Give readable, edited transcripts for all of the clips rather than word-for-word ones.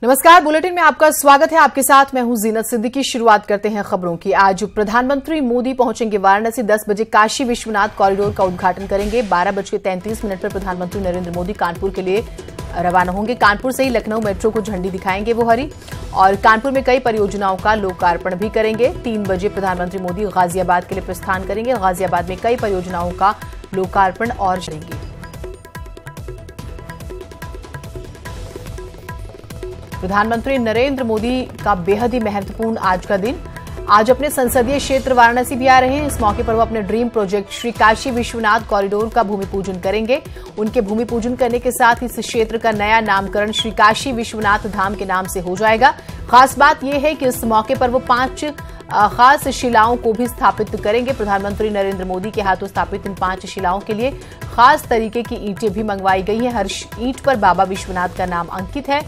नमस्कार, बुलेटिन में आपका स्वागत है। आपके साथ मैं हूं जीनत सिद्दीकी। शुरुआत करते हैं खबरों की। आज प्रधानमंत्री मोदी पहुंचेंगे वाराणसी। 10 बजे काशी विश्वनाथ कॉरिडोर का उद्घाटन करेंगे। 12:33 पर प्रधानमंत्री नरेंद्र मोदी कानपुर के लिए रवाना होंगे। कानपुर से ही लखनऊ मेट्रो को झंडी दिखाएंगे वो हरी, और कानपुर में कई परियोजनाओं का लोकार्पण भी करेंगे। 3 बजे प्रधानमंत्री मोदी गाजियाबाद के लिए प्रस्थान करेंगे। गाजियाबाद में कई परियोजनाओं का लोकार्पण और करेंगे। प्रधानमंत्री नरेंद्र मोदी का बेहद ही महत्वपूर्ण आज का दिन। आज अपने संसदीय क्षेत्र वाराणसी भी आ रहे हैं। इस मौके पर वो अपने dream project Shri Kashi Vishwanath corridor का भूमि पूजन करेंगे। उनके भूमि पूजन करने के साथ इस क्षेत्र का नया नामकरण श्री काशी विश्वनाथ धाम के नाम से हो जाएगा। खास बात यह है कि इस मौके पर वो 5 खास शिलाओं को भी स्थापित करेंगे। प्रधानमंत्री नरेंद्र मोदी के हाथों स्थापित इन 5 शिलाओं के लिए खास तरीके की ईंटें भी मंगवाई गई हैं। हर ईंट पर बाबा विश्वनाथ का नाम अंकित है।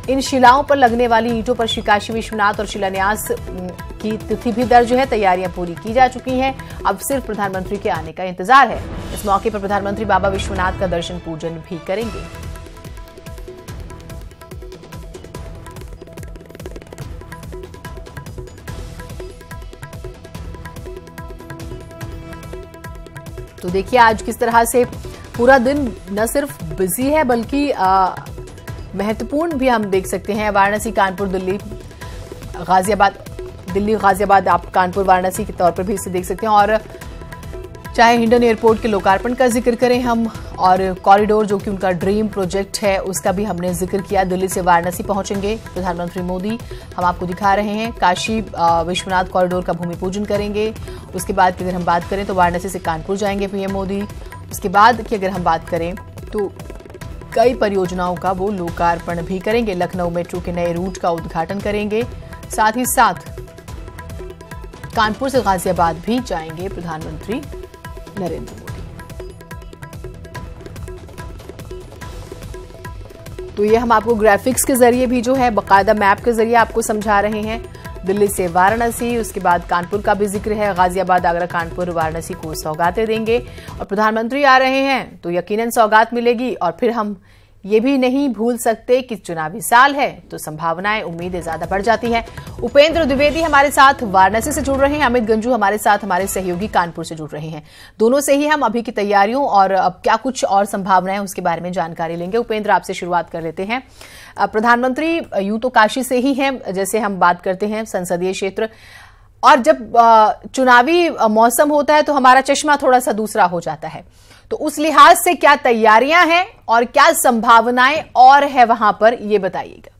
इन शिलाओं पर लगने वाली ईंटों पर श्री काशी विश्वनाथ और शिलान्यास की तिथि भी दर्ज है। तैयारियां पूरी की जा चुकी हैं। अब सिर्फ प्रधानमंत्री के आने का इंतजार है। इस मौके पर प्रधानमंत्री बाबा विश्वनाथ का दर्शन पूजन भी करेंगे। तो देखिए आज किस तरह से पूरा दिन न सिर्फ बिजी है बल्कि महत्वपूर्ण भी हम देख सकते हैं। वाराणसी, कानपुर, दिल्ली, गाजियाबाद आप कानपुर वाराणसी के तौर पर भी इसे देख सकते हैं। और चाहे हिंडन एयरपोर्ट के लोकार्पण का जिक्र करें हम, और कॉरिडोर जो कि उनका ड्रीम प्रोजेक्ट है उसका भी हमने जिक्र किया। दिल्ली से वाराणसी पहुंचेंगे प्रधानमंत्री मोदी, हम आपको दिखा रहे हैं। काशी विश्वनाथ कॉरिडोर का भूमि पूजन करेंगे। उसके बाद की अगर हम बात करें तो वाराणसी से कानपुर जाएंगे पीएम मोदी। उसके बाद की अगर हम बात करें तो कई परियोजनाओं का वो लोकार्पण भी करेंगे। लखनऊ मेट्रो के नए रूट का उद्घाटन करेंगे। साथ ही साथ कानपुर से गाजियाबाद भी जाएंगे प्रधानमंत्री नरेंद्र मोदी। तो ये हम आपको ग्राफिक्स के जरिए भी जो है बाकायदा मैप के जरिए आपको समझा रहे हैं। दिल्ली से वाराणसी, उसके बाद कानपुर का भी जिक्र है। गाजियाबाद, आगरा, कानपुर, वाराणसी को सौगातें देंगे। और प्रधानमंत्री आ रहे हैं तो यकीनन सौगात मिलेगी। और फिर हम ये भी नहीं भूल सकते कि चुनावी साल है तो संभावनाएं, उम्मीदें ज्यादा बढ़ जाती हैं। उपेंद्र द्विवेदी हमारे साथ वाराणसी से जुड़ रहे हैं। अमित गंजू हमारे साथ हमारे सहयोगी कानपुर से जुड़ रहे हैं। दोनों से ही हम अभी की तैयारियों और अब क्या कुछ और संभावनाएं उसके बारे में जानकारी लेंगे। उपेंद्र, आपसे शुरुआत कर लेते हैं। प्रधानमंत्री यूं तो काशी से ही हैं, जैसे हम बात करते हैं संसदीय क्षेत्र, और जब चुनावी मौसम होता है तो हमारा चश्मा थोड़ा सा दूसरा हो जाता है। तो उस लिहाज से क्या तैयारियां हैं और क्या संभावनाएं और है वहां पर, ये बताइएगा।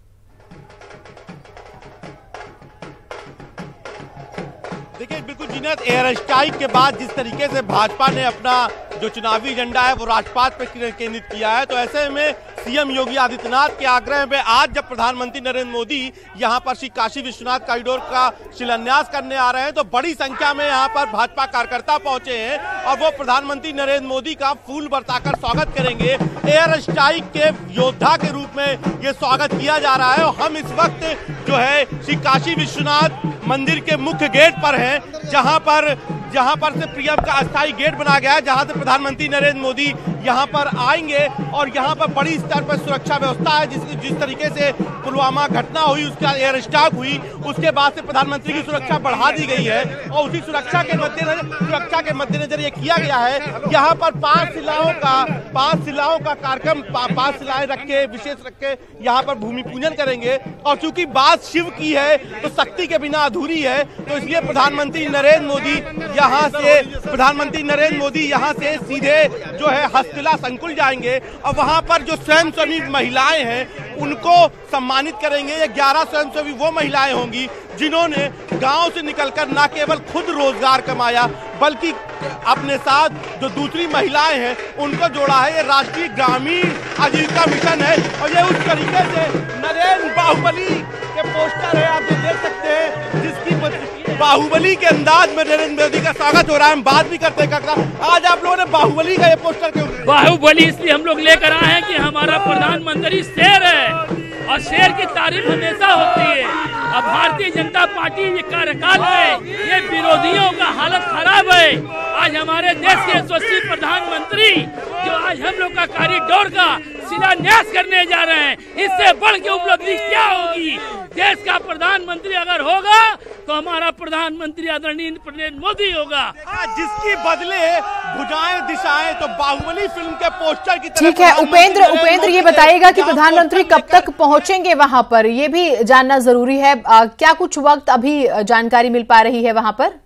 देखिए बिल्कुल जीनत, एयर स्ट्राइक के बाद जिस तरीके से भाजपा ने अपना जो चुनावी एजेंडा है वो राजपाट पर केंद्रित किया है, तो ऐसे में सीएम योगी आदित्यनाथ के आग्रह में आज जब प्रधानमंत्री नरेंद्र मोदी यहां पर श्री काशी विश्वनाथ कॉरिडोर का शिलान्यास करने आ रहे हैं तो बड़ी संख्या में यहां पर भाजपा कार्यकर्ता पहुंचे हैं और वो प्रधानमंत्री नरेंद्र मोदी का फूल बरसाकर स्वागत करेंगे। एयर स्ट्राइक के योद्धा के रूप में ये स्वागत किया जा रहा है। और हम इस वक्त जो है श्री काशी विश्वनाथ मंदिर के मुख्य गेट पर हैं, जहां पर से पीएम का अस्थायी गेट बनाया गया है, जहां से प्रधानमंत्री नरेंद्र मोदी यहां पर आएंगे। और यहां पर बड़ी स्तर पर सुरक्षा व्यवस्था है। जिस तरीके से पुलवामा घटना हुई, उसका एयर स्ट्राइक हुई, उसके बाद से प्रधानमंत्री की सुरक्षा बढ़ा दी गई है। और उसी सुरक्षा के मद्देनजर ये किया गया है। यहाँ पर 5 शिलाओं का कार्यक्रम, 5 शिलाएं विशेष रख के यहाँ पर भूमि पूजन करेंगे। और चूंकि बात शिव की है तो शक्ति के बिना अधूरी है, तो इसलिए प्रधानमंत्री नरेंद्र मोदी यहाँ से सीधे जो है हस्तकला संकुल जाएंगे और वहां पर जो स्वयंसेवी महिलाएं हैं उनको सम्मानित करेंगे। ये 11 स्वयंसेवी वो महिलाएं होंगी जिन्होंने गांव से निकलकर न केवल खुद रोजगार कमाया बल्कि अपने साथ जो दूसरी महिलाएं हैं उनको जोड़ा है। ये राष्ट्रीय ग्रामीण आजीविका मिशन है। और ये उस तरीके से नरेंद्र बाहुबली के पोस्टर है, आप देख सकते हैं, जिसकी बाहुबली के अंदाज में नरेंद्र मोदी का स्वागत हो रहा है। हम बात भी करते हैं। आज आप लोगों ने बाहुबली का ये पोस्टर क्यों? बाहुबली इसलिए हम लोग लेकर आए हैं कि हमारा प्रधानमंत्री शेर है और शेर की तारीफ हमेशा होती है। अब भारतीय जनता पार्टी के कार्यकाल में ये विरोधियों का हालत खराब है। आज हमारे देश के यशस्वी प्रधानमंत्री जो आज हम लोग का कॉरिडोर का शिलान्यास करने जा रहे हैं, इससे बढ़ के उपलब्धि क्या होगी। देश का प्रधानमंत्री अगर होगा तो हमारा प्रधानमंत्री आदरणीय नरेंद्र मोदी होगा, जिसकी बदले भुजाएं दिशाएं तो बाहुबली फिल्म के पोस्टर की तरह। ठीक है उपेंद्र, ये बताइएगा कि प्रधानमंत्री कब तक पहुंचेंगे वहां पर, ये भी जानना जरूरी है। क्या कुछ वक्त अभी जानकारी मिल पा रही है वहां पर?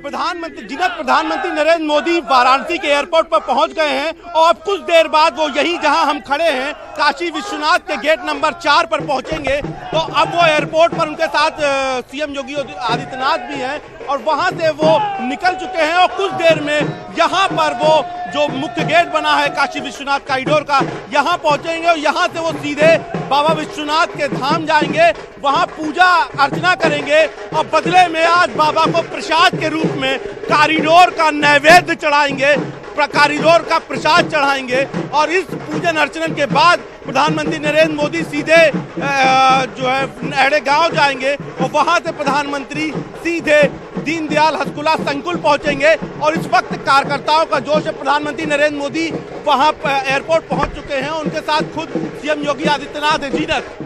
प्रधानमंत्री नरेंद्र मोदी वाराणसी के एयरपोर्ट पर पहुंच गए हैं और अब कुछ देर बाद वो यही जहां हम खड़े हैं काशी विश्वनाथ के गेट नंबर 4 पर पहुंचेंगे। तो अब वो एयरपोर्ट पर उनके साथ सीएम योगी आदित्यनाथ भी हैं और वहां से वो निकल चुके हैं और कुछ देर में यहां पर वो जो मुख्य गेट बना है काशी विश्वनाथ कॉरिडोर का, यहां पहुंचेंगे और यहां से वो सीधे बाबा विश्वनाथ के धाम जाएंगे, वहां पूजा अर्चना करेंगे और बदले में आज बाबा को प्रसाद के रूप में कॉरिडोर का नैवेद्य चढ़ाएंगे, कॉरिडोर का प्रसाद चढ़ाएंगे। और इस पूजन अर्चन के बाद प्रधानमंत्री नरेंद्र मोदी सीधे जो है अहड़े गांव जाएंगे और वहां से प्रधानमंत्री सीधे दीनदयाल हस्तकला संकुल पहुंचेंगे। और इस वक्त कार्यकर्ताओं का जोश है। प्रधानमंत्री नरेंद्र मोदी वहां एयरपोर्ट पहुंच चुके हैं, उनके साथ खुद सीएम योगी आदित्यनाथ है। जीनत,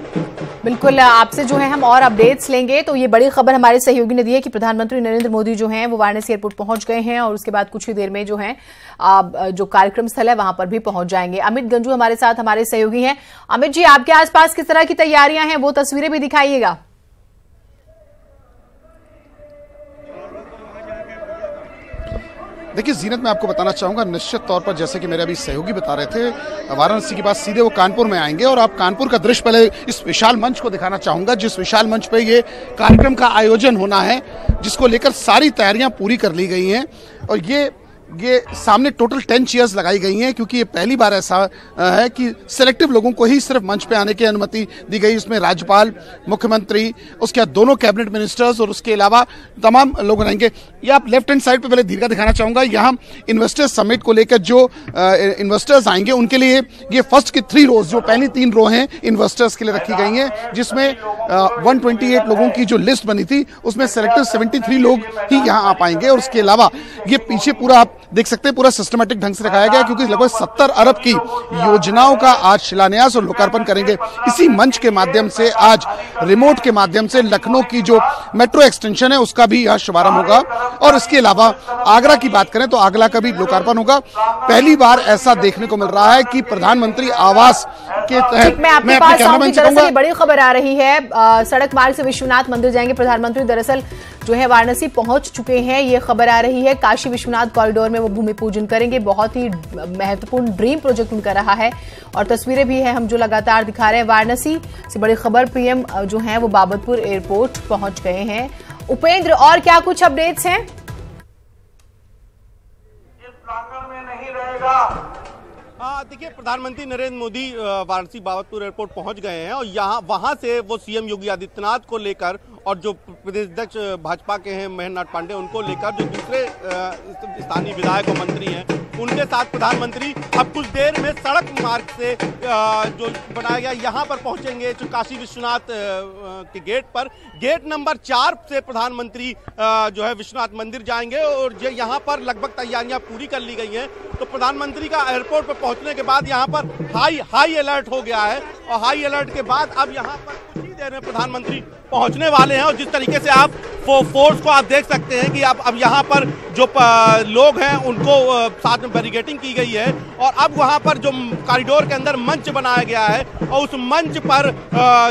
बिल्कुल, आपसे जो है हम और अपडेट्स लेंगे। तो ये बड़ी खबर हमारे सहयोगी ने दी है कि प्रधानमंत्री नरेंद्र मोदी जो हैं वो वाराणसी एयरपोर्ट पहुंच गए हैं और उसके बाद कुछ ही देर में जो है जो कार्यक्रम स्थल है वहां पर भी पहुंच जाएंगे। अमित गंजू हमारे साथ हमारे सहयोगी हैं। अमित जी, आपके आसपास किस तरह की तैयारियां हैं, वो तस्वीरें भी दिखाइएगा। देखिए जीनत, मैं आपको बताना चाहूँगा निश्चित तौर पर, जैसे कि मेरे अभी सहयोगी बता रहे थे, वाराणसी के बाद सीधे वो कानपुर में आएंगे और आप कानपुर का दृश्य पहले इस विशाल मंच को दिखाना चाहूँगा, जिस विशाल मंच पे ये कार्यक्रम का आयोजन होना है, जिसको लेकर सारी तैयारियां पूरी कर ली गई हैं। और ये सामने टोटल 10 चेयर्स लगाई गई हैं, क्योंकि ये पहली बार ऐसा है कि सिलेक्टिव लोगों को ही सिर्फ मंच पे आने की अनुमति दी गई। इसमें राज्यपाल, मुख्यमंत्री, उसके बाद दोनों कैबिनेट मिनिस्टर्स और उसके अलावा तमाम लोग रहेंगे। ये आप लेफ्ट हैंड साइड पे पहले दीर्घा दिखाना चाहूंगा। यहाँ इन्वेस्टर्स समिट को लेकर जो इन्वेस्टर्स आएंगे उनके लिए ये फर्स्ट की 3 रोज, जो पहली 3 रो हैं इन्वेस्टर्स के लिए रखी गई हैं, जिसमें 128 लोगों की जो लिस्ट बनी थी उसमें सिलेक्टिव 73 लोग ही यहाँ आ पाएंगे। और उसके अलावा ये पीछे पूरा आप देख सकते हैं, पूरा सिस्टमैटिक ढंग से रखाया गया, क्योंकि लगभग 70 अरब की योजनाओं का आज शिलान्यास और लोकार्पण करेंगे। इसी मंच के माध्यम से आज रिमोट के माध्यम से लखनऊ की जो मेट्रो एक्सटेंशन है उसका भी यहाँ शुभारंभ होगा। और इसके अलावा आगरा की बात करें तो आगरा का भी लोकार्पण होगा। पहली बार ऐसा देखने को मिल रहा है कि प्रधानमंत्री आवास के तहत मैं आपके पास दरअसल बड़ी खबर आ रही है, सड़क मार्ग से विश्वनाथ मंदिर जाएंगे प्रधानमंत्री। दरअसल जो है वाराणसी पहुंच चुके हैं, ये खबर आ रही है। काशी विश्वनाथ कॉरिडोर में वो भूमि पूजन करेंगे। बहुत ही महत्वपूर्ण ड्रीम प्रोजेक्ट उनका रहा है और तस्वीरें भी है हम जो लगातार दिखा रहे हैं। वाराणसी से बड़ी खबर, पीएम जो है वो बाबतपुर एयरपोर्ट पहुंच गए हैं। उपेंद्र, और क्या कुछ अपडेट्स हैं? देखिए, प्रधानमंत्री नरेंद्र मोदी वाराणसी बाबतपुर एयरपोर्ट पहुंच गए हैं और वहां से वो सीएम योगी आदित्यनाथ को लेकर और जो प्रदेश अध्यक्ष भाजपा के हैं महेंद्र नाथ पांडे, उनको लेकर जो दूसरे स्थानीय विधायक और मंत्री हैं उनके साथ प्रधानमंत्री अब कुछ देर में सड़क मार्ग से जो बनाया गया यहाँ पर पहुंचेंगे। जो काशी विश्वनाथ के गेट पर, गेट नंबर 4 से प्रधानमंत्री जो है विश्वनाथ मंदिर जाएंगे और जो यहाँ पर लगभग तैयारियां पूरी कर ली गई हैं। तो प्रधानमंत्री का एयरपोर्ट पर पहुंचने के बाद यहाँ पर हाई अलर्ट हो गया है और हाई अलर्ट के बाद अब यहाँ पर कुछ ही देर में प्रधानमंत्री पहुंचने वाले हैं। और जिस तरीके से आप फोर्स को आप देख सकते हैं कि अब यहाँ पर जो लोग हैं उनको साथ में बैरिकेडिंग की गई है और अब वहाँ पर जो कॉरिडोर के अंदर मंच बनाया गया है और उस मंच पर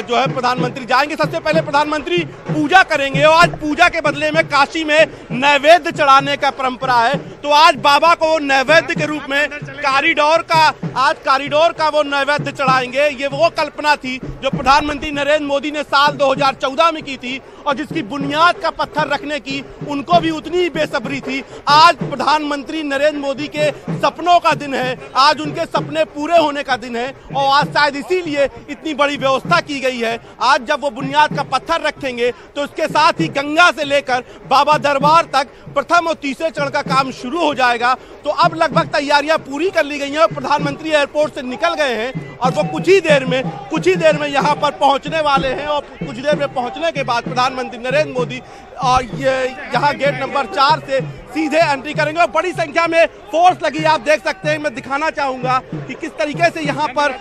जो है प्रधानमंत्री जाएंगे। सबसे पहले प्रधानमंत्री पूजा करेंगे और आज पूजा के बदले में काशी में नैवेद्य चढ़ाने का परंपरा है। तो आज बाबा को नैवेद्य के रूप में कॉरिडोर का वो नैवेद्य चढ़ाएंगे। ये वो कल्पना थी जो प्रधानमंत्री नरेंद्र मोदी ने साल 2014 में की थी और जिसकी बुनियाद का पत्थर रखने की उनको भी उतनी ही बेसब्री थी। आज प्रधानमंत्री नरेंद्र मोदी के सपनों का दिन है, आज उनके सपने पूरे होने का दिन है और आज शायद इसीलिए इतनी बड़ी व्यवस्था की गई है। आज जब वो बुनियाद का पत्थर रखेंगे तो इसके साथ ही गंगा से लेकर बाबा दरबार तक प्रथम और तीसरे चरण का काम शुरू हो जाएगा। तो अब लगभग तैयारियां पूरी कर ली गई हैं और प्रधानमंत्री एयरपोर्ट से निकल गए हैं और वो कुछ ही देर में यहाँ पर पहुंचने वाले रहे हैं और कुछ देर में पहुंचने के बाद प्रधानमंत्री नरेंद्र मोदी और ये यहाँ गेट नंबर 4 से सीधे एंट्री करेंगे और बड़ी संख्या में फोर्स लगी है। आप देख सकते हैं, मैं दिखाना चाहूंगा कि किस तरीके से यहाँ पर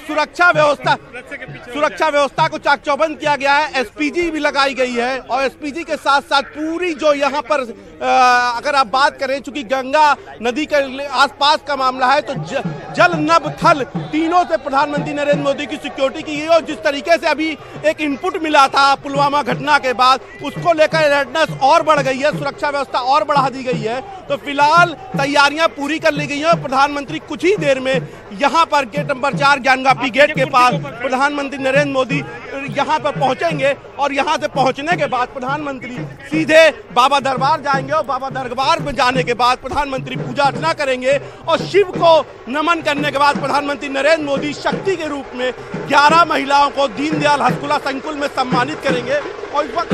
सुरक्षा व्यवस्था को चाक चौबंद किया गया है। एसपीजी भी लगाई गई है और एसपीजी के साथ साथ पूरी जो यहाँ पर अगर आप बात करें, चूंकि गंगा नदी के आसपास का मामला है, तो जल नभ थल तीनों से प्रधानमंत्री नरेंद्र मोदी की सिक्योरिटी की गई। और जिस तरीके से अभी एक इनपुट मिला था पुलवामा घटना के बाद, उसको लेकर अलर्टनेस और बढ़ गई है, सुरक्षा व्यवस्था और बढ़ा दी गई है। तो फिलहाल तैयारियां पूरी कर ली गई हैं। प्रधानमंत्री कुछ ही देर में यहाँ पर गेट नंबर 4 ज्ञानवापी गेट के पास प्रधानमंत्री नरेंद्र मोदी यहाँ पर पहुंचेंगे और यहाँ से पहुंचने के बाद प्रधानमंत्री सीधे बाबा दरबार जाएंगे और बाबा दरबार में जाने के बाद प्रधानमंत्री पूजा अर्चना करेंगे और शिव को नमन करने के बाद प्रधानमंत्री नरेंद्र मोदी शक्ति के रूप में 11 महिलाओं को दीनदयाल हस्तकला संकुल में सम्मानित करेंगे। और इस वक्त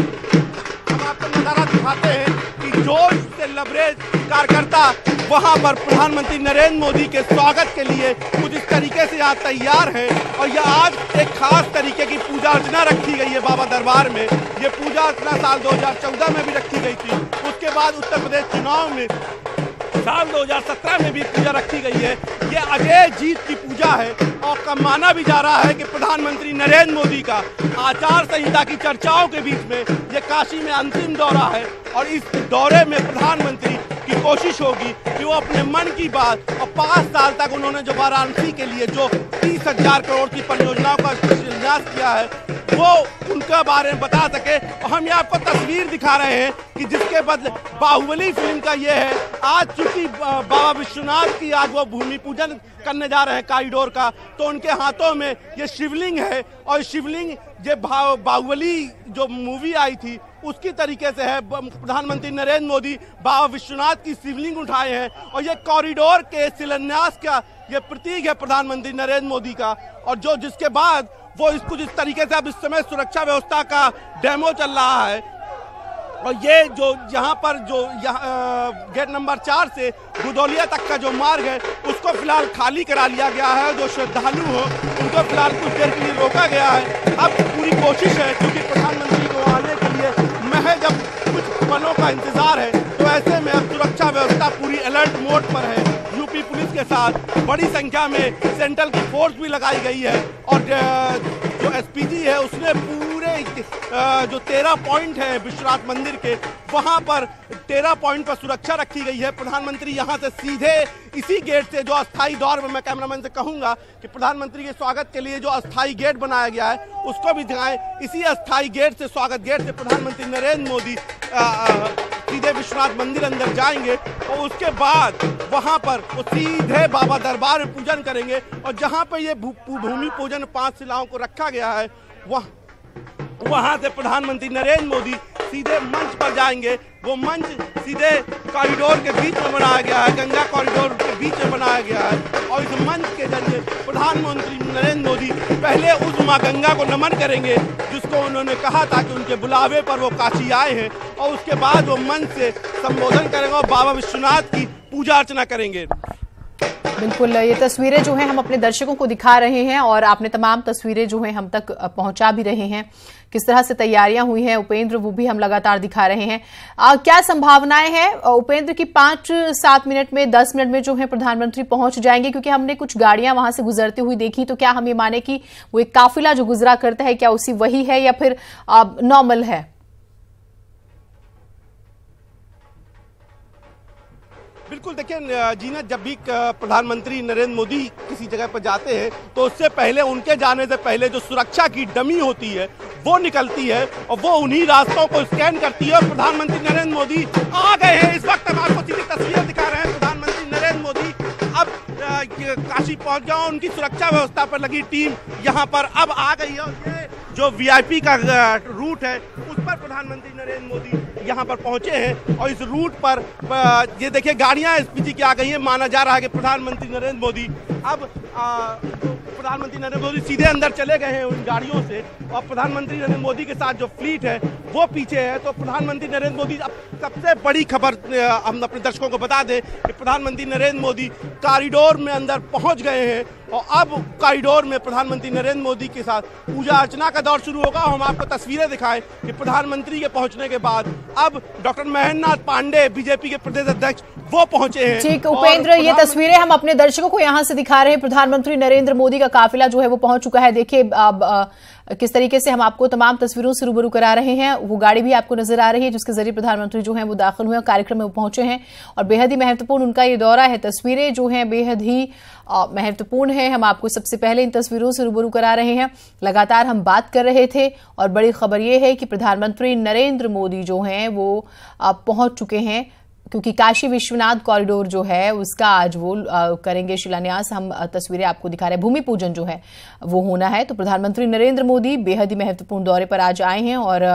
हम आपको नजारा दिखाते हैं कि जोश से लबरेज कार्यकर्ता वहां पर प्रधानमंत्री नरेंद्र मोदी के स्वागत के लिए कुछ इस तरीके से यहाँ तैयार है। और यह आज एक खास तरीके की पूजा अर्चना रखी गई है बाबा दरबार में। ये पूजा अर्चना साल 2014 में भी रखी गई थी, उसके बाद उत्तर प्रदेश चुनाव में साल 2017 में भी पूजा रखी गई है। ये अजय जीत की पूजा है और माना भी जा रहा है कि प्रधानमंत्री नरेंद्र मोदी का आचार संहिता की चर्चाओं के बीच में ये काशी में अंतिम दौरा है और इस दौरे में प्रधानमंत्री की कोशिश होगी कि वो अपने मन की बात और 5 साल तक उन्होंने जो वाराणसी के लिए जो 30,000 करोड़ की परियोजनाओं का शिलान्यास किया है वो उनके बारे में बता सके। और हम यहाँ आपको तस्वीर दिखा रहे हैं कि जिसके बदले बाहुबली फिल्म का ये है। आज चूंकि बाबा विश्वनाथ की आज वो भूमि पूजन करने जा रहे हैं कॉरिडोर का, तो उनके हाथों में ये शिवलिंग है और शिवलिंग जो बाहुबली जो मूवी आई थी उसकी तरीके से है। प्रधानमंत्री नरेंद्र मोदी बाबा विश्वनाथ की शिवलिंग उठाए हैं और ये कॉरिडोर के शिलान्यास का ये प्रतीक है प्रधानमंत्री नरेंद्र मोदी का। और जो जिसके बाद वो इसको जिस तरीके से अब इस समय सुरक्षा व्यवस्था का डेमो चल रहा है और ये जो यहाँ पर जो गेट नंबर 4 से गुदौलिया तक का जो मार्ग है उसको फिलहाल खाली करा लिया गया है। जो श्रद्धालु हो उनको फिलहाल कुछ देर के लिए रोका गया है। अब पूरी कोशिश है क्योंकि प्रधानमंत्री को आने के लिए महज अब कुछ पलों का इंतजार है, तो ऐसे में अब सुरक्षा व्यवस्था पूरी अलर्ट मोड पर है। यूपी पुलिस के साथ बड़ी संख्या में सेंट्रल की फोर्स भी लगाई गई है और जो एसपीजी है उसने पूरे जो 13 पॉइंट है विश्वनाथ मंदिर के, वहां पर 13 पॉइंट पर सुरक्षा रखी गई है। प्रधानमंत्री यहां से सीधे इसी गेट से जो अस्थायी दौर में, मैं कैमरामैन से कहूंगा कि प्रधानमंत्री के स्वागत के लिए जो अस्थायी गेट बनाया गया है उसको भी दिखाएं। इसी अस्थायी गेट से, स्वागत गेट से प्रधानमंत्री नरेंद्र मोदी सीधे विश्वनाथ मंदिर अंदर जाएंगे और उसके बाद वहां पर वो सीधे बाबा दरबार में पूजन करेंगे। और जहां पर ये भूमि पूजन 5 शिलाओं को रखा गया है वहां से प्रधानमंत्री नरेंद्र मोदी सीधे मंच पर जाएंगे। वो मंच सीधे कॉरिडोर के बीच में बनाया गया है, गंगा कॉरिडोर के बीच में बनाया गया है और इस मंच के जरिए प्रधानमंत्री नरेंद्र मोदी पहले उस मां गंगा को नमन करेंगे जिसको उन्होंने कहा था कि उनके बुलावे पर वो काशी आए हैं, और उसके बाद वो मंच से संबोधन करेंगे और बाबा विश्वनाथ की पूजा अर्चना करेंगे। बिल्कुल, ये तस्वीरें जो हैं हम अपने दर्शकों को दिखा रहे हैं और आपने तमाम तस्वीरें जो हैं हम तक पहुंचा भी रहे हैं। किस तरह से तैयारियां हुई हैं उपेंद्र, वो भी हम लगातार दिखा रहे हैं। क्या संभावनाएं हैं उपेंद्र की 5-7 मिनट में, 10 मिनट में जो है प्रधानमंत्री पहुंच जाएंगे? क्योंकि हमने कुछ गाड़ियां वहां से गुजरती हुई देखी, तो क्या हम ये माने कि वो एक काफिला जो गुजरा करता है क्या उसी वही है या फिर नॉर्मल है? बिल्कुल, देखिए जीना, जब भी प्रधानमंत्री नरेंद्र मोदी किसी जगह पर जाते हैं तो उससे पहले, उनके जाने से पहले जो सुरक्षा की डमी होती है वो निकलती है और वो उन्हीं रास्तों को स्कैन करती है। और प्रधानमंत्री नरेंद्र मोदी आ गए हैं। इस वक्त हम आपको सीधी तस्वीरें दिखा रहे हैं। प्रधानमंत्री नरेंद्र मोदी अब काशी पहुंच गए, उनकी सुरक्षा व्यवस्था पर लगी टीम यहाँ पर अब आ गई है और ये जो VIP का रूट है उस पर प्रधानमंत्री नरेंद्र मोदी यहाँ पर पहुंचे हैं और इस रूट पर ये देखिए गाड़ियां एसपीजी की आ गई हैं। माना जा रहा है कि प्रधानमंत्री नरेंद्र मोदी अब प्रधानमंत्री नरेंद्र मोदी सीधे अंदर चले गए हैं उन गाड़ियों से और प्रधानमंत्री नरेंद्र मोदी के साथ जो फ्लीट है वो पीछे है। तो प्रधानमंत्री नरेंद्र मोदी, अब सबसे बड़ी खबर हम अपने दर्शकों को बता दें कि प्रधानमंत्री नरेंद्र मोदी कॉरिडोर में अंदर पहुंच गए हैं और अब कॉरिडोर में प्रधानमंत्री नरेंद्र मोदी के साथ पूजा अर्चना का दौर शुरू होगा। हम आपको तस्वीरें दिखाएं कि प्रधानमंत्री के पहुंचने के बाद अब डॉक्टर महेंद्र नाथ पांडे बीजेपी के प्रदेश अध्यक्ष वो पहुंचे हैं। ठीक उपेंद्र, ये तस्वीरें हम अपने दर्शकों को यहाँ से दिखा रहे हैं। प्रधानमंत्री नरेंद्र मोदी का काफिला जो है वो पहुंच चुका है। देखिए किस तरीके से हम आपको तमाम तस्वीरों से रूबरू करा रहे हैं। वो गाड़ी भी आपको नजर आ रही है जिसके जरिए प्रधानमंत्री जो है वो दाखिल हुए, कार्यक्रम में वो पहुंचे हैं और बेहद ही महत्वपूर्ण उनका ये दौरा है। तस्वीरें जो हैं बेहद ही महत्वपूर्ण है। हम आपको सबसे पहले इन तस्वीरों से रूबरू करा रहे हैं। लगातार हम बात कर रहे थे और बड़ी खबर यह है कि प्रधानमंत्री नरेंद्र मोदी जो हैं वो पहुंच चुके हैं, क्योंकि काशी विश्वनाथ कॉरिडोर जो है उसका आज वो करेंगे शिलान्यास। हम तस्वीरें आपको दिखा रहे हैं। भूमि पूजन जो है वो होना है। तो प्रधानमंत्री नरेंद्र मोदी बेहद ही महत्वपूर्ण दौरे पर आज आए हैं और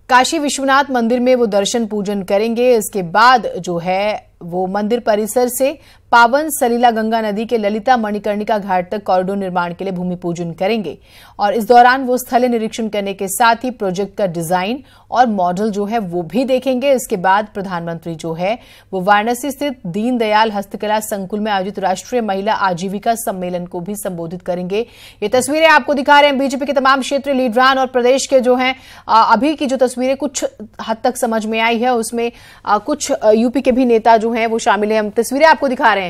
काशी विश्वनाथ मंदिर में वो दर्शन पूजन करेंगे। इसके बाद जो है वो मंदिर परिसर से पावन सलीला गंगा नदी के ललिता मणिकर्णिका घाट तक कॉरिडोर निर्माण के लिए भूमि पूजन करेंगे और इस दौरान वो स्थलीय निरीक्षण करने के साथ ही प्रोजेक्ट का डिजाइन और मॉडल जो है वो भी देखेंगे। इसके बाद प्रधानमंत्री जो है वो वाराणसी स्थित दीनदयाल हस्तकला संकुल में आयोजित राष्ट्रीय महिला आजीविका सम्मेलन को भी संबोधित करेंगे। ये तस्वीरें आपको दिखा रहे हैं बीजेपी के तमाम क्षेत्रीय लीडरान और प्रदेश के जो हैं अभी की जो तस्वीरें कुछ हद तक समझ में आई है उसमें कुछ यूपी के भी नेता जो हैं वो शामिल हैं। हम तस्वीरें आपको दिखा रहे हैं।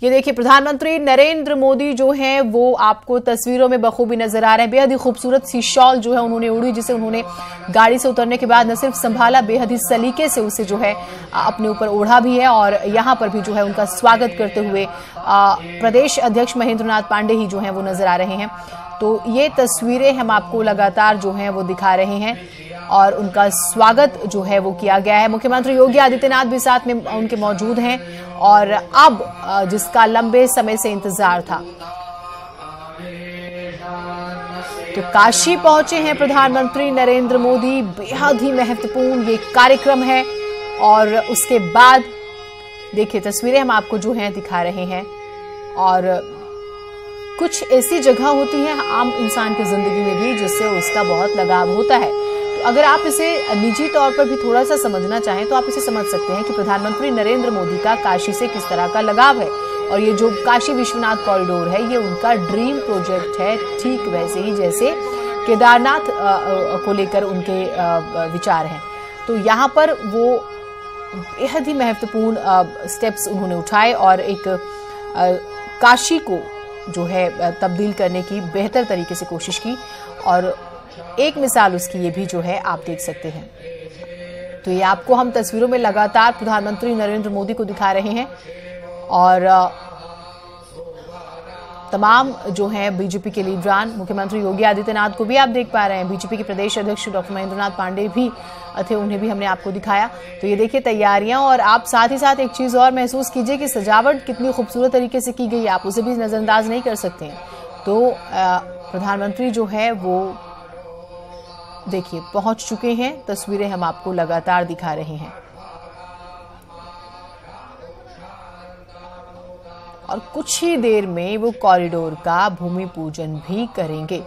ये देखिए प्रधानमंत्री नरेंद्र मोदी जो हैं वो आपको तस्वीरों में बखूबी नजर आ रहे हैं। बेहद ही खूबसूरत सी शॉल जो है उन्होंने ओढ़ी, जिसे उन्होंने गाड़ी से उतरने के बाद न सिर्फ संभाला, बेहद ही सलीके से उसे जो है अपने ऊपर ओढ़ा भी है और यहाँ पर भी जो है उनका स्वागत करते हुए प्रदेश अध्यक्ष महेंद्र नाथ पांडे ही जो है वो नजर आ रहे हैं। तो ये तस्वीरें हम आपको लगातार जो है वो दिखा रहे हैं और उनका स्वागत जो है वो किया गया है। मुख्यमंत्री योगी आदित्यनाथ भी साथ में उनके मौजूद हैं और अब जिसका लंबे समय से इंतजार था, तो काशी पहुंचे हैं प्रधानमंत्री नरेंद्र मोदी। बेहद ही महत्वपूर्ण ये कार्यक्रम है और उसके बाद देखिए तस्वीरें हम आपको जो है दिखा रहे हैं और कुछ ऐसी जगह होती है आम इंसान की जिंदगी में भी जिससे उसका बहुत लगाव होता है। तो अगर आप इसे निजी तौर पर भी थोड़ा सा समझना चाहें तो आप इसे समझ सकते हैं कि प्रधानमंत्री नरेंद्र मोदी का काशी से किस तरह का लगाव है और ये जो काशी विश्वनाथ कॉरिडोर है ये उनका ड्रीम प्रोजेक्ट है, ठीक वैसे ही जैसे केदारनाथ को लेकर उनके विचार हैं। तो यहाँ पर वो बेहद ही महत्वपूर्ण स्टेप्स उन्होंने उठाए और एक काशी को जो है तब्दील करने की बेहतर तरीके से कोशिश की और एक मिसाल उसकी ये भी जो है आप देख सकते हैं। तो ये आपको हम तस्वीरों में लगातार प्रधानमंत्री नरेंद्र मोदी को दिखा रहे हैं और तमाम जो है बीजेपी के लीडरान, मुख्यमंत्री योगी आदित्यनाथ को भी आप देख पा रहे हैं। बीजेपी के प्रदेश अध्यक्ष डॉक्टर महेंद्र नाथ पांडे भी थे, उन्हें भी हमने आपको दिखाया। तो ये देखिए तैयारियां और आप साथ ही साथ एक चीज और महसूस कीजिए कि सजावट कितनी खूबसूरत तरीके से की गई है, आप उसे भी नजरअंदाज नहीं कर सकते हैं। तो प्रधानमंत्री जो है वो देखिए पहुंच चुके हैं। तस्वीरें हम आपको लगातार दिखा रहे हैं और कुछ ही देर में वो कॉरिडोर का भूमि पूजन भी करेंगे।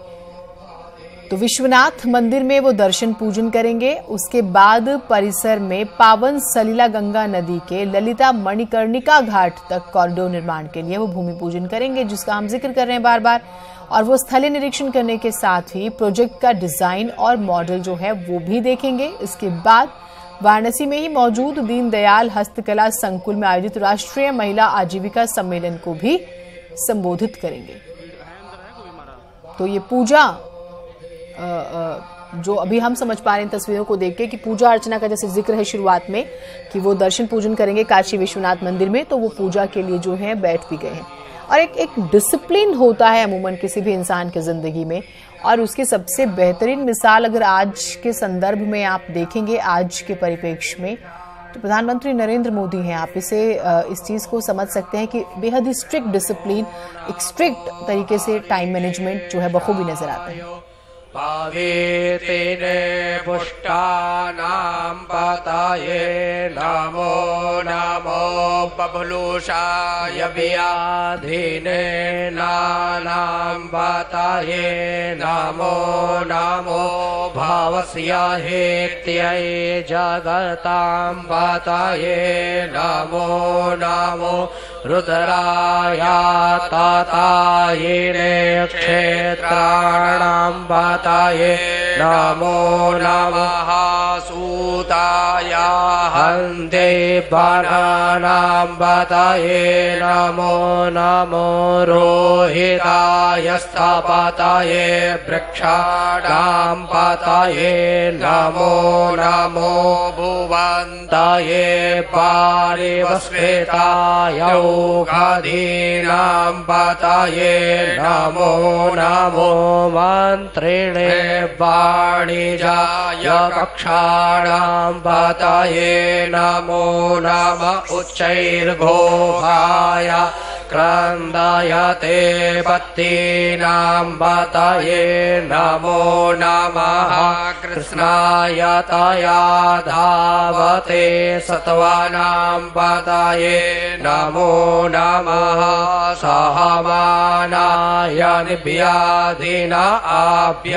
तो विश्वनाथ मंदिर में वो दर्शन पूजन करेंगे, उसके बाद परिसर में पावन सलीला गंगा नदी के ललिता मणिकर्णिका घाट तक कॉरिडोर निर्माण के लिए वो भूमि पूजन करेंगे, जिसका हम जिक्र कर रहे हैं बार बार। और वो स्थलीय निरीक्षण करने के साथ ही प्रोजेक्ट का डिजाइन और मॉडल जो है वो भी देखेंगे। इसके बाद वाराणसी में ही मौजूद दीनदयाल हस्तकला संकुल में आयोजित राष्ट्रीय महिला आजीविका सम्मेलन को भी संबोधित करेंगे। तो ये पूजा जो अभी हम समझ पा रहे हैं तस्वीरों को देख के कि पूजा अर्चना का जैसे जिक्र है शुरुआत में कि वो दर्शन पूजन करेंगे काशी विश्वनाथ मंदिर में, तो वो पूजा के लिए जो है बैठ भी गए हैं। और एक डिसिप्लिन होता है अमूमन किसी भी इंसान की जिंदगी में और उसकी सबसे बेहतरीन मिसाल अगर आज के संदर्भ में आप देखेंगे, आज के परिप्रेक्ष्य में, तो प्रधानमंत्री नरेंद्र मोदी हैं। आप इस चीज को समझ सकते हैं कि बेहद ही स्ट्रिक्ट डिसिप्लिन, एक स्ट्रिक्ट तरीके से टाइम मैनेजमेंट जो है बखूबी नजर आता है। पावेतेने पुष्टानां पतये नमो नमो बबलूषाय व्याधिने नानां पतये नमो नमो भावस्य हेत्यै जगतां पतये नमो नमो रुद्राय तातायिने क्षेत्राणां पतये नमो नमः सूताय हन्ते वनानां पतये नमो नमो रोहिताय स्थपतये वृक्षाणां पतये नमो नमो भुवन्तये पारिवस्कृताय औषधीनां पतये नमो नमो मन्त्रिणे वाणिजाय कक्षाणां पतये नमो नमः उच्चैर्घोषाय क्रन्दयते पत्तीनां पतये नमो नमः कृष्णाय तया धावते सत्त्वानां पतये नमो नमः सहमानाय निव्याधिन आव्याधिनीनां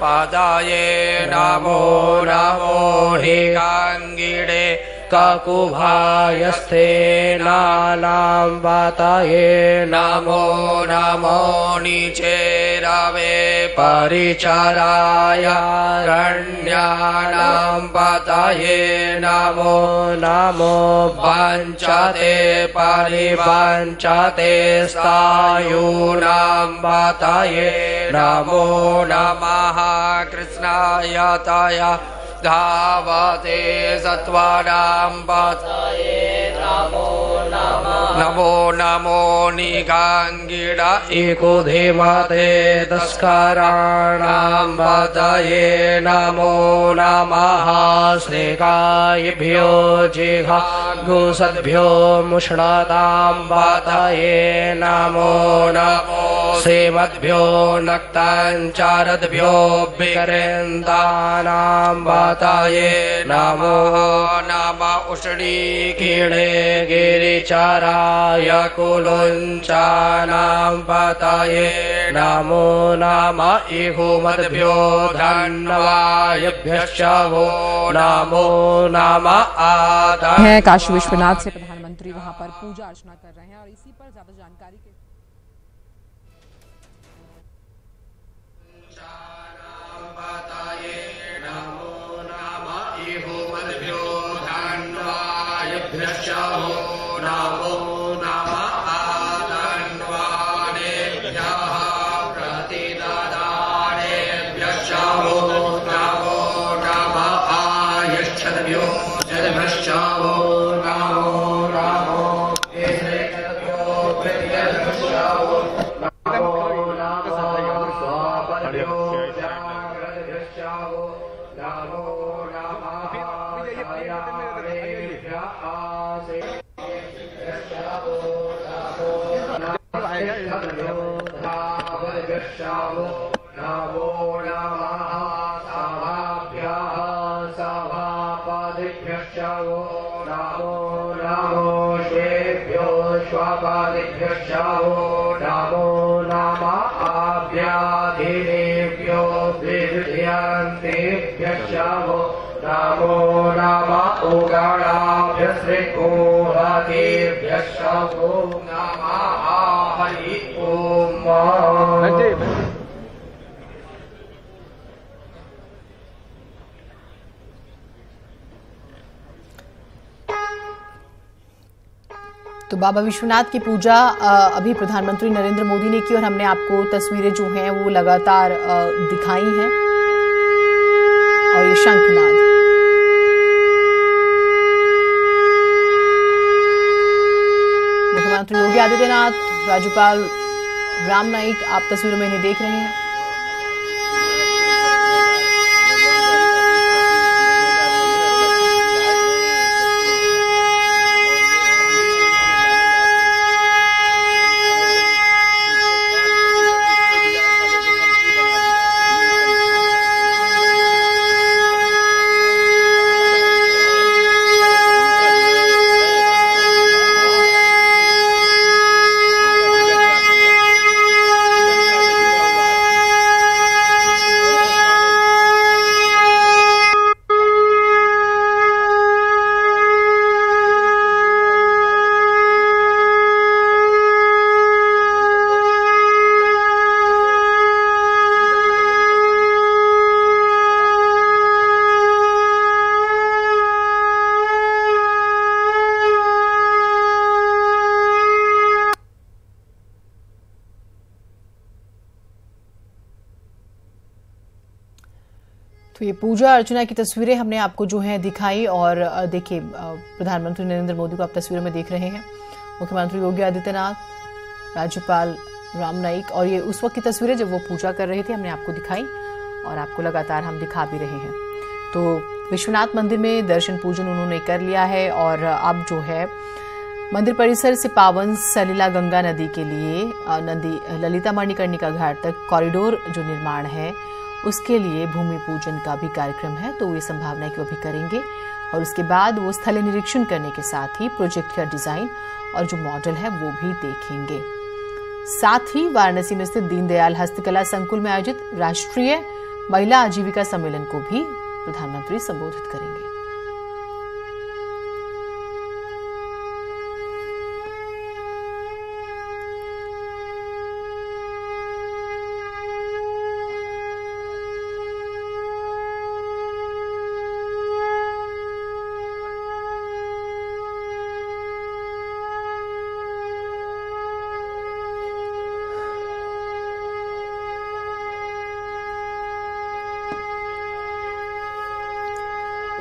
पतये नमो नमो हिगाङ्गिणे ककुभायस्ते नानां पतये नमो नमो निचेरवे परिचराय रण्यानां पतये नमो नमो वञ्चते परिवञ्चते स्थायूनां पतये नमो नमः कृष्णाय तया धावते सत्त्वानां पतये नमो नमो निगाङ्गिण इकुधिमते तस्कराणां पतये नमो नमः श्रीकायभ्यो जिघागुसद्भ्यो मुष्णतां पतये नमो नमो श्रीमद्भ्यो नक्ताञ्चारद्भ्यो विकरेन्दानां पतये नमो नमः उष्णीकिणे गिरिचराय कुलुञ्चानां पतये नमो नमः इहुमद्भ्यो धन्वायभ्यश्च वो नमो नमः आता है। काशी विश्वनाथ से प्रधानमंत्री वहां पर पूजा अर्चना कर रहे हैं और इसी पर ज्यादा जानकारी के नमो नमः आभ्याधिनेभ्यो विद्यांतेभ्यश्च नमो नमः उगणाभ्यश्रिकोहतेभ्यश्च नमः हरि ओम। तो बाबा विश्वनाथ की पूजा अभी प्रधानमंत्री नरेंद्र मोदी ने की और हमने आपको तस्वीरें जो हैं वो लगातार दिखाई हैं। और ये शंखनाद मुख्यमंत्री योगी आदित्यनाथ, राज्यपाल राम नाईक आप तस्वीरों में इन्हें देख रहे हैं। तो ये पूजा अर्चना की तस्वीरें हमने आपको जो है दिखाई। और देखिए, प्रधानमंत्री नरेंद्र मोदी को आप तस्वीरों में देख रहे हैं, मुख्यमंत्री योगी आदित्यनाथ, राज्यपाल राम नाईक, और ये उस वक्त की तस्वीरें जब वो पूजा कर रहे थे, हमने आपको दिखाई और आपको लगातार हम दिखा भी रहे हैं। तो विश्वनाथ मंदिर में दर्शन पूजन उन्होंने कर लिया है और अब जो है मंदिर परिसर से पावन सलिला गंगा नदी के लिए ललिता मणिकर्णिका घाट तक कॉरिडोर जो निर्माण है उसके लिए भूमि पूजन का भी कार्यक्रम है। तो ये संभावना है कि वो भी करेंगे और उसके बाद वो स्थल निरीक्षण करने के साथ ही प्रोजेक्ट का डिजाइन और जो मॉडल है वो भी देखेंगे। साथ ही वाराणसी में स्थित दीनदयाल हस्तकला संकुल में आयोजित राष्ट्रीय महिला आजीविका सम्मेलन को भी प्रधानमंत्री संबोधित करेंगे।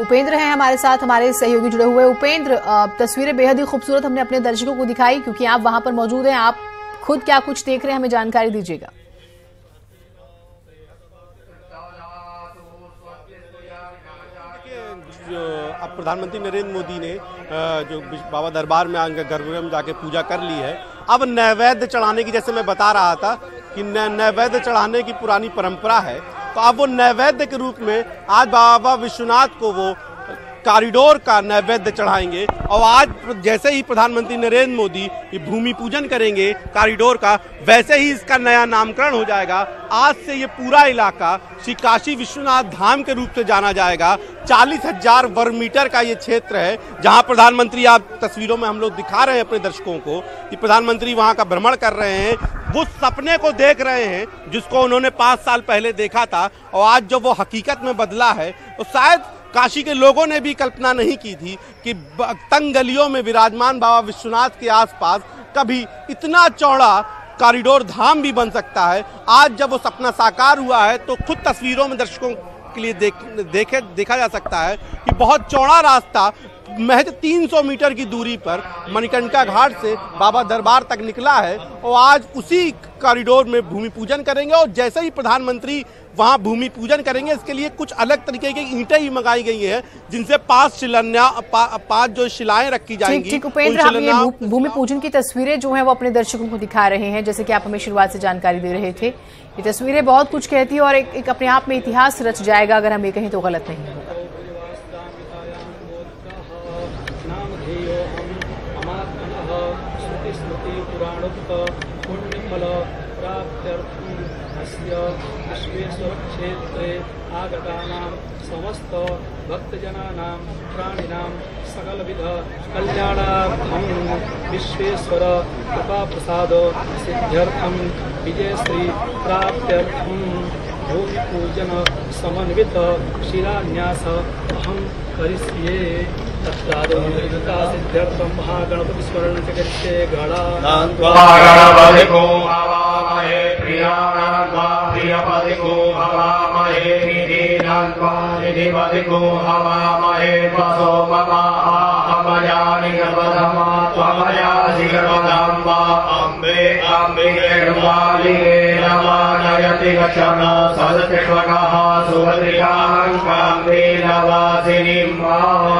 उपेंद्र हैं हमारे साथ, हमारे सहयोगी जुड़े हुए। उपेंद्र, तस्वीरें बेहद ही खूबसूरत हमने अपने दर्शकों को दिखाई क्योंकि आप वहां पर मौजूद हैं। आप खुद क्या कुछ देख रहे हैं, हमें जानकारी दीजिएगा। अब प्रधानमंत्री नरेंद्र मोदी ने जो बाबा दरबार में आकर गर्भगृह में जाके पूजा कर ली है। अब नैवेद्य चढ़ाने की, जैसे मैं बता रहा था कि नैवेद्य चढ़ाने की पुरानी परंपरा है, तो अब वो नैवेद्य के रूप में आज बाबा विश्वनाथ को वो कॉरिडोर का नैवेद्य चढ़ाएंगे। और आज जैसे ही प्रधानमंत्री नरेंद्र मोदी ये भूमि पूजन करेंगे कॉरिडोर का, वैसे ही इसका नया नामकरण हो जाएगा। आज से ये पूरा इलाका श्री काशी विश्वनाथ धाम के रूप से जाना जाएगा। 40,000 वर्ग मीटर का ये क्षेत्र है जहां प्रधानमंत्री, आप तस्वीरों में हम लोग दिखा रहे हैं अपने दर्शकों को कि प्रधानमंत्री वहां का भ्रमण कर रहे हैं। वो सपने को देख रहे हैं जिसको उन्होंने 5 साल पहले देखा था और आज जब वो हकीकत में बदला है, तो शायद काशी के लोगों ने भी कल्पना नहीं की थी कि तंग गलियों में विराजमान बाबा विश्वनाथ के आसपास कभी इतना चौड़ा कॉरिडोर धाम भी बन सकता है। आज जब वो सपना साकार हुआ है तो खुद तस्वीरों में दर्शकों के लिए देखा जा सकता है कि बहुत चौड़ा रास्ता महज 300 मीटर की दूरी पर मणिकर्णिका घाट से बाबा दरबार तक निकला है और आज उसी कॉरिडोर में भूमि पूजन करेंगे। और जैसे ही प्रधानमंत्री वहां भूमि पूजन करेंगे, इसके लिए कुछ अलग तरीके की ईंटें ही मंगाई गई हैं जिनसे 5 जो शिलाएं रखी जाएंगी। ठीक उपेंद्र, हम ये भूमि पूजन की तस्वीरें जो हैं वो अपने दर्शकों को दिखा रहे हैं, जैसे कि आप हमें शुरुआत से जानकारी दे रहे थे। ये तस्वीरें बहुत कुछ कहती है और एक अपने आप में इतिहास रच जाएगा, अगर हम ये कहें तो गलत नहीं होगा। विश्वेश्वर क्षेत्रे आगतानां समस्त भक्तजनानां प्राणिनां सकलविध कल्याणार्थं विश्वेश्वर कृपाप्रसाद सिद्ध्यर्थं विजयश्री प्राप्त्यर्थं भूमि पूजन समन्वित शिलान्यास अहं करिष्ये। सिद्ध्यर्थं महागणपति स्मरण करिष्ये। गणानान्त्वा प्रियपतिको हवामहे निधीनान्त्वा निधिपतिको हवामहे वसो ममा अमयानि गर्भधमा त्वमयासि गर्भधाम्बा अम्बे अम्बिके गर्भालिके नमानयति वचन सदतिष्वकः सुभद्रिकां काम्बे नवासिनीं माम्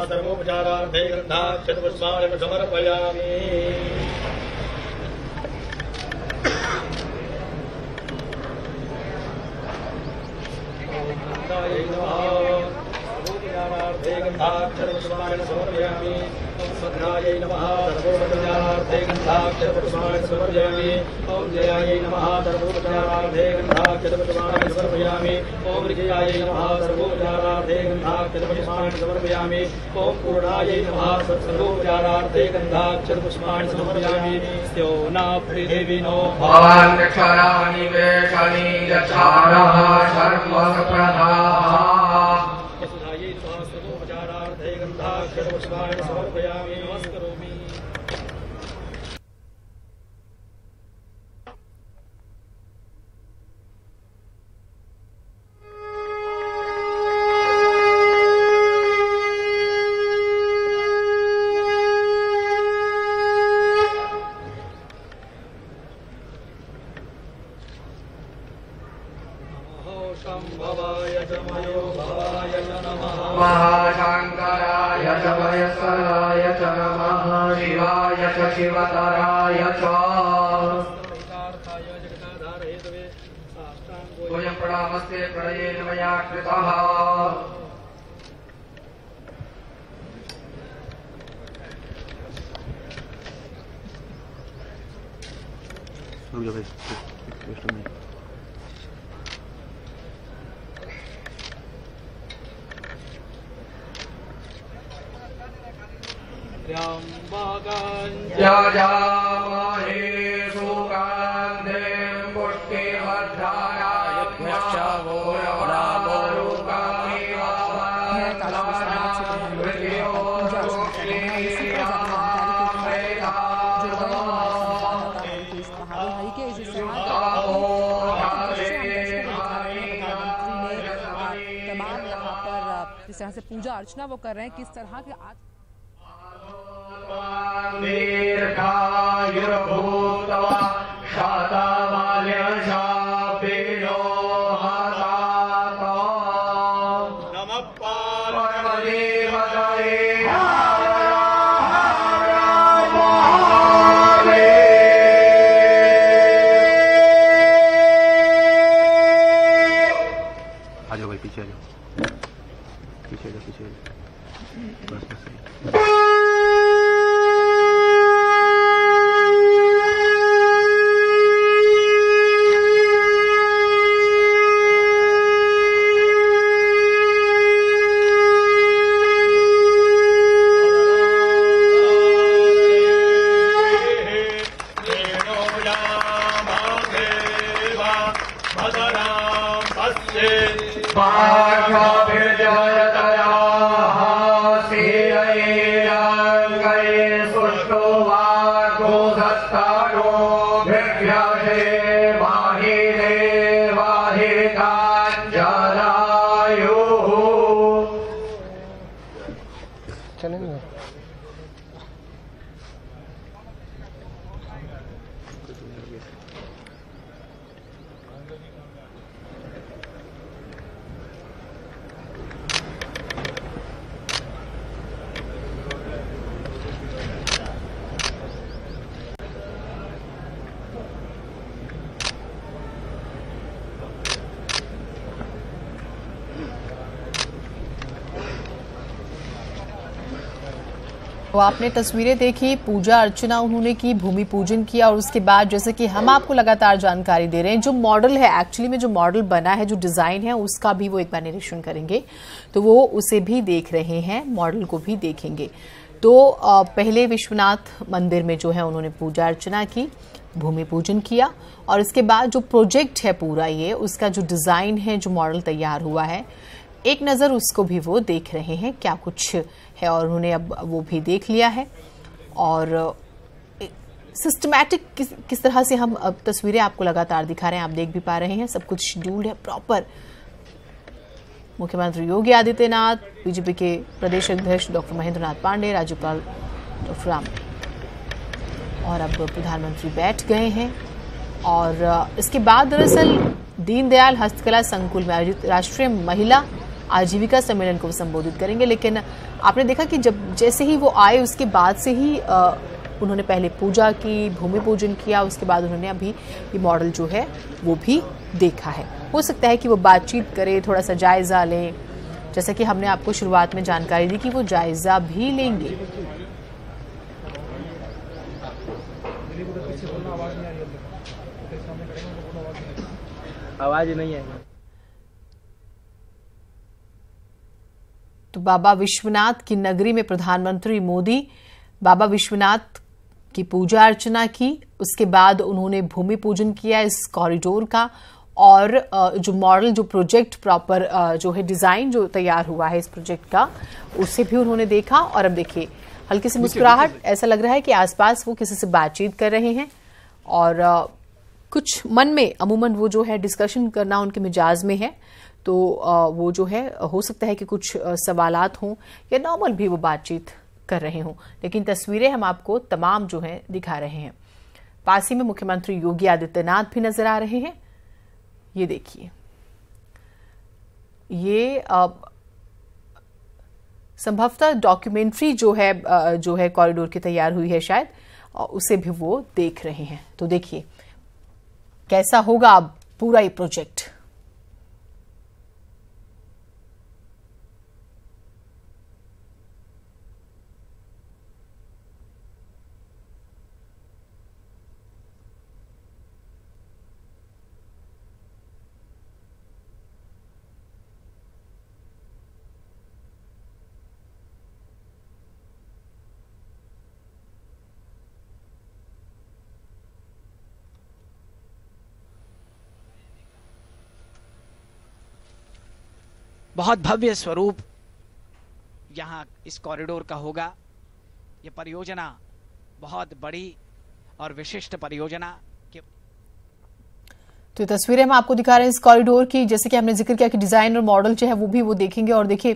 सर्वोपचारार्थे ग्रन्थाक्षरपुष्पाणि समर्पयामि। भद्रायै नमः सर्वोपचारार्थे गन्धाक्षरपुष्पाणि समर्पयामि। ओम जयायै नमः सर्वोपचारार्थे गन्धाक्षरपुष्पाणि समर्पयामि। ओम विजयायै नमः सर्वोपचारार्थे गन्धाक्षरपुष्पाणि समर्पयामि। ओम पूर्णायै नमः सर्वोपचारार्थे गन्धाक्षरपुष्पाणि समर्पयामि। स्यो न पृथिवीनो भवान् क्षराणि वेषणि यच्छारः सर्वप्रधाः सर्वोपचारार्थे समर्पयामि। नमस्करोमि। महाशंकराय च महेश्वराय च नमः शिवाय च शिवतराय च वयं प्रणामस्ते प्रणयेन मया कृतः यजामहे सुगन्धिं पुष्टिवर्धनाय जिस तरह से पूजा अर्चना वो कर रहे हैं, किस तरह के आज दीर्घायुर्भूत्वा शतमाल्यशापिनो हतातो नमः पार्वतीपतये आ जाओ भाई, पीछे आ जाओ, पीछे आ जाओ, पीछे आ जाओ, बस बस। तो आपने तस्वीरें देखी, पूजा अर्चना उन्होंने की, भूमि पूजन किया और उसके बाद जैसे कि हम आपको लगातार जानकारी दे रहे हैं, जो मॉडल है एक्चुअली में जो मॉडल बना है, जो डिजाइन है, उसका भी वो एक बार निरीक्षण करेंगे, तो वो उसे भी देख रहे हैं, मॉडल को भी देखेंगे। तो पहले विश्वनाथ मंदिर में जो है उन्होंने पूजा अर्चना की, भूमि पूजन किया और इसके बाद जो प्रोजेक्ट है पूरा ये, उसका जो डिजाइन है, जो मॉडल तैयार हुआ है, एक नज़र उसको भी वो देख रहे हैं क्या कुछ है और उन्होंने अब वो भी देख लिया है। और सिस्टमैटिक किस तरह से हम अब तस्वीरें आपको लगातार दिखा रहे हैं, आप देख भी पा रहे हैं, सब कुछ शेड्यूल्ड है प्रॉपर। मुख्यमंत्री योगी आदित्यनाथ, बीजेपी के प्रदेश अध्यक्ष डॉक्टर महेंद्र नाथ पांडे, राज्यपाल डॉक्टर राम और अब प्रधानमंत्री बैठ गए हैं। और इसके बाद दरअसल दीनदयाल हस्तकला संकुल में आयोजित राष्ट्रीय महिला आजीविका सम्मेलन को संबोधित करेंगे। लेकिन आपने देखा कि जब जैसे ही वो आए उसके बाद से ही उन्होंने पहले पूजा की, भूमि पूजन किया, उसके बाद उन्होंने अभी ये मॉडल जो है वो भी देखा है। हो सकता है कि वो बातचीत करें, थोड़ा सा जायजा लें, जैसा कि हमने आपको शुरुआत में जानकारी दी कि वो जायजा भी लेंगे। आवाज नहीं है। तो बाबा विश्वनाथ की नगरी में प्रधानमंत्री मोदी बाबा विश्वनाथ की पूजा अर्चना की, उसके बाद उन्होंने भूमि पूजन किया इस कॉरिडोर का और जो मॉडल, जो प्रोजेक्ट प्रॉपर जो है डिजाइन जो तैयार हुआ है इस प्रोजेक्ट का, उसे भी उन्होंने देखा। और अब देखिए हल्की सी मुस्कुराहट, ऐसा लग रहा है कि आसपास वो किसी से बातचीत कर रहे हैं और कुछ मन में अमूमन वो जो है डिस्कशन करना उनके मिजाज में है। तो वो जो है हो सकता है कि कुछ सवालात हों या नॉर्मल भी वो बातचीत कर रहे हों, लेकिन तस्वीरें हम आपको तमाम जो है दिखा रहे हैं। पास ही में मुख्यमंत्री योगी आदित्यनाथ भी नजर आ रहे हैं, ये देखिए, ये संभवतः डॉक्यूमेंट्री जो है कॉरिडोर की तैयार हुई है शायद, उसे भी वो देख रहे हैं। तो देखिए कैसा होगा अब पूरा ये प्रोजेक्ट। बहुत भव्य स्वरूप यहाँ इस कॉरिडोर का होगा। ये परियोजना बहुत बड़ी और विशिष्ट परियोजना के। तो ये तस्वीरें हम आपको दिखा रहे हैं इस कॉरिडोर की। जैसे कि हमने जिक्र किया कि डिजाइन और मॉडल जो है वो देखेंगे और देखिए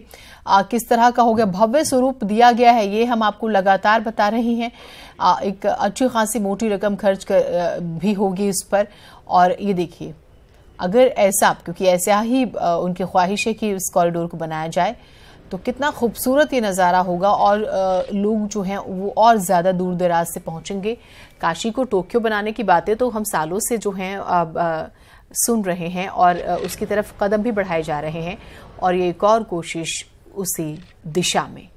किस तरह का हो गया, भव्य स्वरूप दिया गया है। ये हम आपको लगातार बता रहे हैं। एक अच्छी खासी मोटी रकम खर्च भी होगी इस पर। और ये देखिए अगर ऐसा, क्योंकि ऐसा ही उनकी ख्वाहिश है कि इस कॉरिडोर को बनाया जाए, तो कितना खूबसूरत ये नज़ारा होगा और लोग जो हैं वो और ज़्यादा दूर दराज से पहुंचेंगे। काशी को टोक्यो बनाने की बातें तो हम सालों से जो हैं सुन रहे हैं और उसकी तरफ कदम भी बढ़ाए जा रहे हैं और ये एक और कोशिश उसी दिशा में।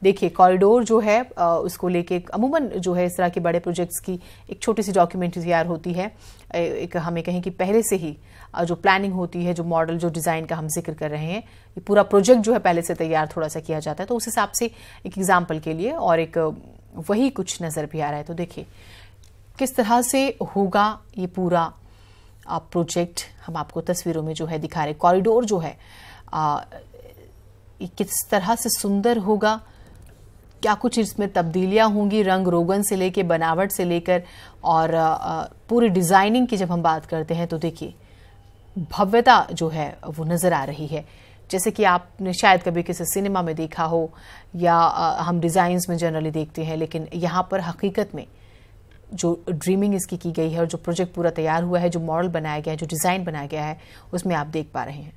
देखिए कॉरिडोर जो है उसको लेके अमूमन जो है इस तरह के बड़े प्रोजेक्ट्स की एक छोटी सी डॉक्यूमेंट्री तैयार होती है। एक हमें कहें कि पहले से ही जो प्लानिंग होती है, जो मॉडल, जो डिज़ाइन का हम जिक्र कर रहे हैं, ये पूरा प्रोजेक्ट जो है पहले से तैयार थोड़ा सा किया जाता है। तो उस हिसाब से एक एग्जाम्पल के लिए और एक वही कुछ नज़र भी आ रहा है। तो देखिए किस तरह से होगा ये पूरा प्रोजेक्ट, हम आपको तस्वीरों में जो है दिखा रहे। कॉरिडोर जो है किस तरह से सुंदर होगा, क्या कुछ इसमें तब्दीलियां होंगी, रंग रोगन से लेकर, बनावट से लेकर और पूरी डिजाइनिंग की जब हम बात करते हैं तो देखिए भव्यता जो है वो नजर आ रही है। जैसे कि आपने शायद कभी किसी सिनेमा में देखा हो या हम डिजाइन्स में जनरली देखते हैं, लेकिन यहाँ पर हकीकत में जो ड्रीमिंग इसकी की गई है और जो प्रोजेक्ट पूरा तैयार हुआ है, जो मॉडल बनाया गया है, जो डिजाइन बनाया गया है, उसमें आप देख पा रहे हैं।